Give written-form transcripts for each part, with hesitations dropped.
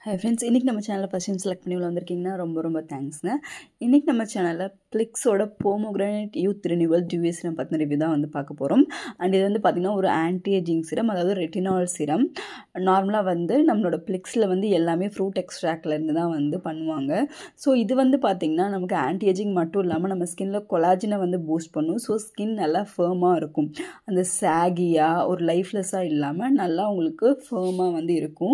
Hi friends, இன்றைக்கி நம்ம சேனலில் ஃபஸ்ட் டைம் செலக்ட் பண்ணி வந்திருக்கீங்கன்னா ரொம்ப தேங்க்ஸ்ங்க. இன்றைக்கி நம்ம சேனலில் பிளிக்ஸோட போமோகிரானேட் யூத் ரினியூவல் டியூஏ சிரம் பற்றின ரிவ்யூ தான் வந்து பார்க்க போகிறோம். அண்ட் இது வந்து பார்த்திங்கன்னா ஒரு ஆன்டி ஏஜிங் சிரம், அதாவது ரெட்டினால் சிரம். நார்மலாக வந்து நம்மளோட பிளிக்ஸில் வந்து எல்லாமே ஃப்ரூட் எக்ஸ்ட்ராக்ட்லேருந்து தான் வந்து பண்ணுவாங்க. ஸோ இது வந்து பார்த்திங்கன்னா நமக்கு ஆன்டி ஏஜிங் மட்டும் இல்லாமல் நம்ம ஸ்கின்னில் கொலாஜனை வந்து பூஸ்ட் பண்ணும். ஸோ ஸ்கின் நல்லா ஃபேர்மாக இருக்கும். அந்த சாகியாக ஒரு லைஃப்லெஸ்ஸாக இல்லாமல் நல்லா உங்களுக்கு ஃபேர்மாக வந்து இருக்கும்.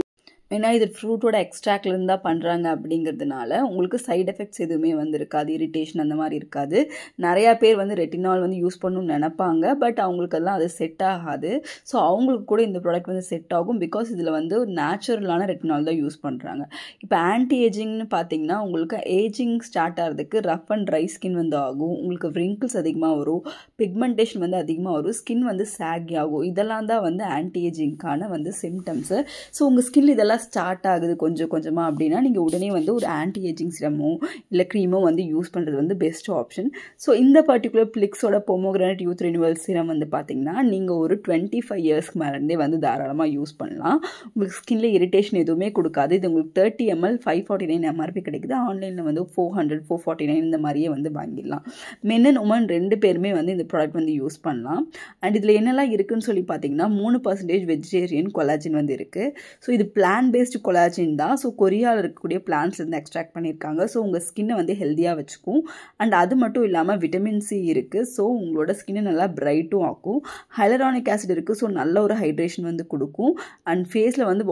ஏன்னா இது ஃப்ரூட்டோட எக்ஸ்ட்ராக்ட்லேருந்து தான் பண்ணுறாங்க அப்படிங்கிறதுனால உங்களுக்கு சைட் எஃபெக்ட்ஸ் எதுவுமே வந்து இருக்காது, இரிட்டேஷன் அந்த மாதிரி இருக்காது. நிறையா பேர் வந்து ரெட்டினால் வந்து யூஸ் பண்ணணும்னு நினைப்பாங்க, பட் அவங்களுக்கெல்லாம் அது செட் ஆகாது. ஸோ அவங்களுக்கு கூட இந்த ப்ராடக்ட் வந்து செட் ஆகும். பிகாஸ் இதில் வந்து ஒரு நேச்சுரலான ரெட்டினால் தான் யூஸ் பண்ணுறாங்க. இப்போ ஆன்டி ஏஜிங்னு பார்த்தீங்கன்னா உங்களுக்கு ஏஜிங் ஸ்டார்ட் ஆகிறதுக்கு ரஃப் அண்ட் ட்ரை ஸ்கின் வந்து ஆகும், உங்களுக்கு ரிங்கிள்ஸ் அதிகமாக வரும், பிக்மெண்டேஷன் வந்து அதிகமாக வரும், ஸ்கின் வந்து சாகி ஆகும். இதெல்லாம் தான் வந்து ஆன்டி ஏஜிங்க்கான வந்து சிம்டம்ஸு. ஸோ உங்கள் ஸ்கின் இதெல்லாம் ஸ்டார்ட் ஆகுது கொஞ்சமாக அப்படின்னா நீங்கள் உடனே வந்து ஒரு ஆன்டி ஏஜிங் சிரமோ இல்லை க்ரீமோ வந்து யூஸ் பண்ணுறது வந்து பெஸ்ட் ஆப்ஷன். ஸோ இந்த பர்டிகுலர் பிளிக்ஸோட போமோகிரானேட் யூத் ரினியூவல் சிரம் வந்து பார்த்தீங்கன்னா நீங்கள் ஒரு 25 இயர்ஸ்க்கு மேலேருந்தே வந்து தாராளமாக யூஸ் பண்ணலாம். உங்களுக்கு ஸ்கின்ல இரிட்டேஷன் எதுவுமே கொடுக்காது. இது உங்களுக்கு 30 ml 549 MRP கிடைக்குது. ஆன்லைனில் வந்து 400 449 இந்த மாதிரியே வந்து வாங்கிடலாம். மென் அண்ட் உமன் 2 பேருமே வந்து இந்த ப்ராடக்ட் வந்து யூஸ் பண்ணலாம். அண்ட் இதில் என்னெல்லாம் இருக்குதுன்னு சொல்லி பார்த்தீங்கன்னா 3% வெஜிடேரியன் கொலாஜின் வந்து இருக்குது. ஸோ இது பிளான் பேஸ்டு கொலாஜின் தான். ஸோ கொரியாவில் இருக்கக்கூடிய பிளான்ட்ஸ்லேருந்து எக்ஸ்ட்ராக்ட் பண்ணியிருக்காங்க. ஸோ உங்கள் ஸ்கின்னை வந்து ஹெல்த்தியாக வச்சுக்கும். அண்ட் அது மட்டும் இல்லாமல் விட்டமின் சி இருக்குது. ஸோ உங்களோட ஸ்கின்னை நல்லா பிரைட்டும் ஆக்கும். ஹைலரானிக் ஆசிட் இருக்குது. ஸோ நல்ல ஒரு ஹைட்ரேஷன் வந்து கொடுக்கும். அண்ட் ஃபேஸில் வந்து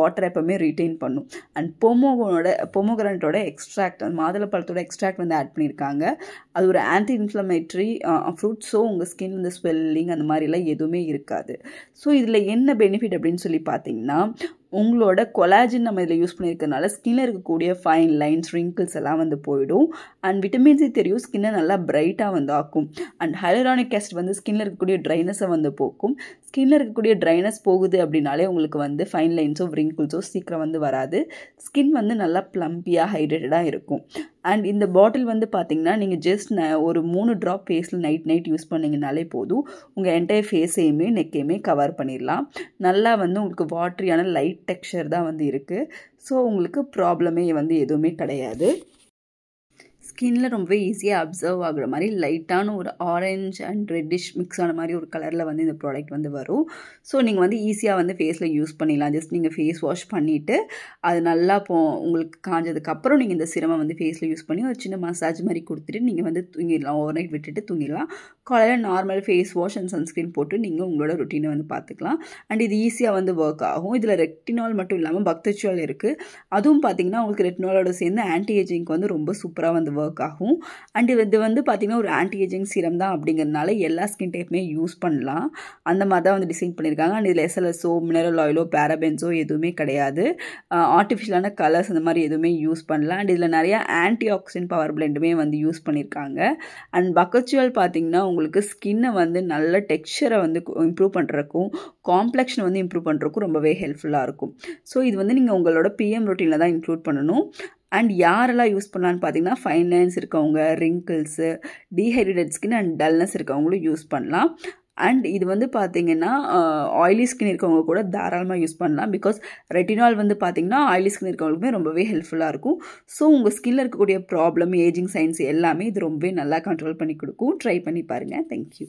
வாட்டர் எப்பவுமே ரீட்டைன் பண்ணும். அண்ட் போமோகிரானேட்டோட எக்ஸ்ட்ராக்ட், மாதுளப்பழத்தோட எக்ஸ்ட்ராக்ட் வந்து ஆட் பண்ணியிருக்காங்க. அது ஒரு ஆன்டி இன்ஃப்ளமேட்டரி ஃப்ரூட். ஸோ உங்கள் ஸ்கின் வந்து ஸ்வெல்லிங் அந்த மாதிரிலாம் எதுவுமே இருக்காது. ஸோ இதில் என்ன பெனிஃபிட் அப்படின்னு சொல்லி பார்த்தீங்கன்னா உங்களோட கொலாஜின் நம்ம இதில் யூஸ் பண்ணியிருக்கனால ஸ்கின்னில் இருக்கக்கூடிய ஃபைன் லைன்ஸ், ரிங்கிள்ஸ் எல்லாம் வந்து போயிடும். அண்ட் விட்டமின் சி தெரியும், ஸ்கின்னை நல்லா பிரைட்டாக வந்து ஆக்கும். அண்ட் ஹைலரானிக் ஆசிட் வந்து ஸ்கின்னில் இருக்கக்கூடிய ட்ரைனஸை வந்து போக்கும். ஸ்கின்னில் இருக்கக்கூடிய ட்ரைனஸ் போகுது அப்படின்னாலே உங்களுக்கு வந்து ஃபைன் லைன்ஸோ ரிங்கிள்ஸோ சீக்கிரம் வந்து வராது. ஸ்கின் வந்து நல்லா ப்ளம்பியாக ஹைட்ரேட்டடாக இருக்கும். அண்ட் இந்த பாட்டில் வந்து பார்த்திங்கன்னா நீங்கள் ஜஸ்ட் ஒரு 3 ட்ராப் ஃபேஸில் நைட் யூஸ் பண்ணிங்கனாலே போதும். உங்கள் என்டையர் ஃபேஸையுமே நெக்கையுமே கவர் பண்ணிடலாம். நல்லா வந்து உங்களுக்கு வாட்டரியான லைட் டெக்ஸ்சர் தான் வந்து இருக்குது. ஸோ உங்களுக்கு ப்ராப்ளமே வந்து எதுவுமே கிடையாது. ஸ்கின்னில் ரொம்பவே ஈஸியாக அப்சர்வ் ஆகுற மாதிரி லைட்டான ஒரு ஆரஞ்ச் அண்ட் ரெட்டிஷ் மிக்ஸ் ஆன மாதிரி ஒரு கலரில் வந்து இந்த ப்ராடக்ட் வந்து வரும். ஸோ நீங்கள் வந்து ஈஸியாக வந்து ஃபேஸில் யூஸ் பண்ணிடலாம். ஜஸ்ட் நீங்கள் ஃபேஸ் வாஷ் பண்ணிவிட்டு அது நல்லா உங்களுக்கு காஞ்சதுக்கப்புறம் நீங்கள் இந்த சிரமை வந்து ஃபேஸில் யூஸ் பண்ணி ஒரு சின்ன மசாஜ் மாதிரி கொடுத்துட்டு நீங்கள் வந்து தூங்கிடலாம். ஓவர் நைட் விட்டுட்டு தூங்கிடலாம். காலையில் normal face wash and sunscreen போட்டு நீங்கள் உங்களோட ரொட்டீனை வந்து பார்த்துக்கலாம். அண்ட் இது ஈஸியாக வந்து ஒர்க் ஆகும். இதில் ரெட்டினால் மட்டும் இல்லாமல் பக்தச்சுவல் இருக்குது. அதுவும் பார்த்தீங்கன்னா உங்களுக்கு ரெட்டினாலோட சேர்ந்து ஆன்டி ஏஜிங்க்கு வந்து ரொம்ப சூப்பராக வந்து ஒர்க் ஆகும். அண்ட் இது வந்து பார்த்திங்கன்னா ஒரு ஆன்டி ஏஜிங் சீரம் தான் அப்படிங்கிறதுனால எல்லா ஸ்கின் டைப்புமே யூஸ் பண்ணலாம். அந்த மாதிரி தான் வந்து டிசைன் பண்ணியிருக்காங்க. அண்ட் இதில் எஸ்எல்எஸோ மினரல் ஆயிலோ பேராபென்ஸோ எதுவுமே கிடையாது. ஆர்டிஃபிஷியலான கலர்ஸ் அந்த மாதிரி எதுவுமே யூஸ் பண்ணலாம். அண்ட் இதில் நிறையா ஆன்டி ஆக்சிடென்ட் பவர் பிளெண்டுமே வந்து யூஸ் பண்ணியிருக்காங்க. அண்ட் பக்கச்சுவல் பார்த்திங்கன்னா உங்களுக்கு ஸ்கின்னை வந்து நல்ல டெக்ஸ்சரை வந்து இம்ப்ரூவ் பண்ணுறக்கும், காம்ப்ளெக்ஷனை வந்து இம்ப்ரூவ் பண்ணுறக்கும் ரொம்பவே ஹெல்ப்ஃபுல்லாக இருக்கும். ஸோ இது வந்து நீங்கள் உங்களோட பிஎம் ரொட்டீனில் தான் இன்க்ளூட் பண்ணணும். அண்ட் யாரெல்லாம் யூஸ் பண்ணலான்னு பார்த்தீங்கன்னா ஃபைன் லைன்ஸ் இருக்கவங்க, wrinkles, dehydrated skin and dullness இருக்கவங்களும் யூஸ் பண்ணலாம். அண்ட் இது வந்து பார்த்திங்கன்னா ஆயிலி ஸ்கின் இருக்கவங்க கூட தாராளமாக யூஸ் பண்ணலாம். பிகாஸ் ரெட்டினால் வந்து பார்த்திங்கன்னா ஆயிலி ஸ்கின் இருக்கவங்களுக்குமே ரொம்பவே ஹெல்ப்ஃபுல்லாக இருக்கும். ஸோ உங்கள் ஸ்கின்னில் இருக்கக்கூடிய ப்ராப்ளம், ஏஜிங் சைன்ஸ் எல்லாமே இது ரொம்பவே நல்லா கண்ட்ரோல் பண்ணி கொடுக்கும். ட்ரை பண்ணி பாருங்கள். தேங்க்யூ.